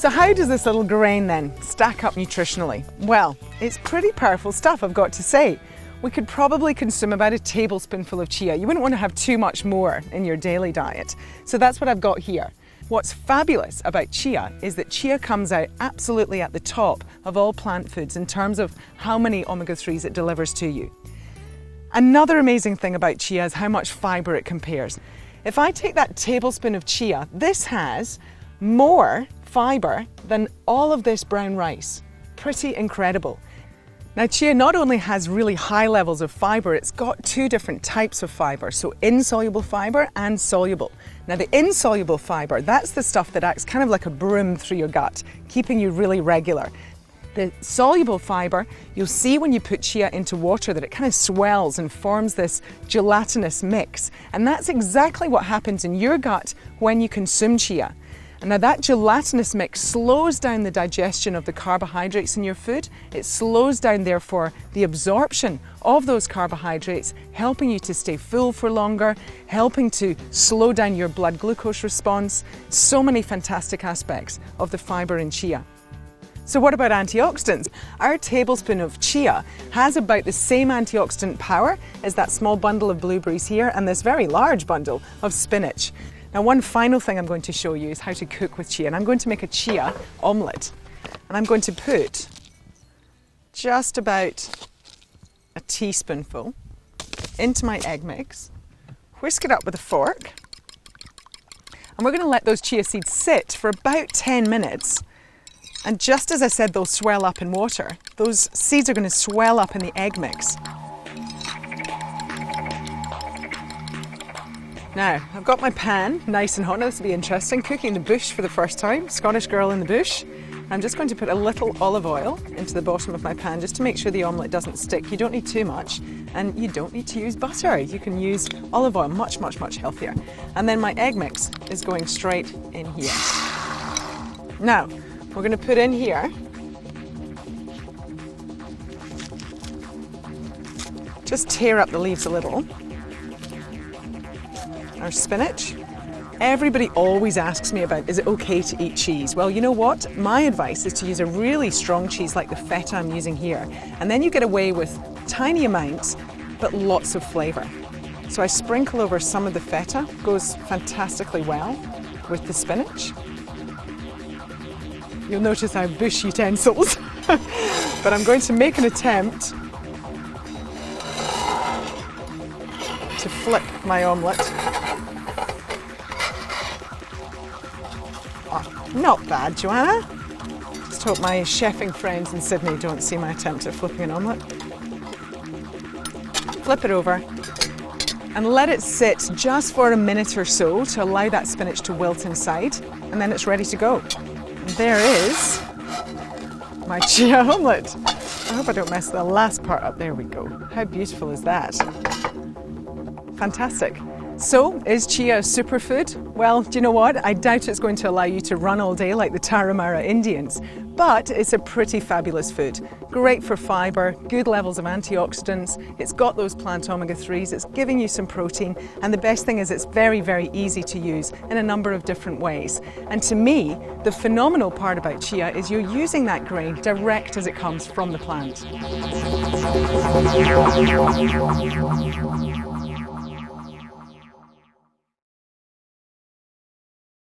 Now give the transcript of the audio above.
So how does this little grain then stack up nutritionally? Well, it's pretty powerful stuff, I've got to say. We could probably consume about a tablespoonful of chia. You wouldn't want to have too much more in your daily diet. So that's what I've got here. What's fabulous about chia is that chia comes out absolutely at the top of all plant foods in terms of how many omega-3s it delivers to you. Another amazing thing about chia is how much fibre it compares. If I take that tablespoon of chia, this has more fibre than all of this brown rice. Pretty incredible. Now, chia not only has really high levels of fibre, it's got two different types of fibre, so insoluble fibre and soluble. Now, the insoluble fibre, that's the stuff that acts kind of like a broom through your gut, keeping you really regular. The soluble fibre, you'll see when you put chia into water that it kind of swells and forms this gelatinous mix. And that's exactly what happens in your gut when you consume chia. And now that gelatinous mix slows down the digestion of the carbohydrates in your food. It slows down, therefore, the absorption of those carbohydrates, helping you to stay full for longer, helping to slow down your blood glucose response. So many fantastic aspects of the fibre in chia. So what about antioxidants? Our tablespoon of chia has about the same antioxidant power as that small bundle of blueberries here and this very large bundle of spinach. Now, one final thing I'm going to show you is how to cook with chia, and I'm going to make a chia omelette. And I'm going to put just about a teaspoonful into my egg mix, whisk it up with a fork, and we're going to let those chia seeds sit for about 10 minutes. And just as I said, they'll swell up in water. Those seeds are going to swell up in the egg mix. Now, I've got my pan nice and hot. Now, this will be interesting. Cooking in the bush for the first time, Scottish girl in the bush. I'm just going to put a little olive oil into the bottom of my pan just to make sure the omelette doesn't stick. You don't need too much, and you don't need to use butter. You can use olive oil, much, much, much healthier. And then my egg mix is going straight in here. Now, we're going to put in here just tear up the leaves a little. Our spinach. Everybody always asks me about, is it okay to eat cheese? Well, you know what? My advice is to use a really strong cheese like the feta I'm using here. And then you get away with tiny amounts, but lots of flavour. So I sprinkle over some of the feta, goes fantastically well with the spinach. You'll notice I have bush utensils, but I'm going to make an attempt to flip my omelette. Not bad, Joanna. Just hope my chefing friends in Sydney don't see my attempt at flipping an omelette. Flip it over and let it sit just for a minute or so to allow that spinach to wilt inside, and then it's ready to go. And there is my chia omelette. I hope I don't mess the last part up. There we go. How beautiful is that? Fantastic. So, is chia a superfood? Well, do you know what? I doubt it's going to allow you to run all day like the Tarahumara Indians, but it's a pretty fabulous food. Great for fibre, good levels of antioxidants, it's got those plant omega-3s, it's giving you some protein, and the best thing is it's very, very easy to use in a number of different ways. And to me, the phenomenal part about chia is you're using that grain direct as it comes from the plant.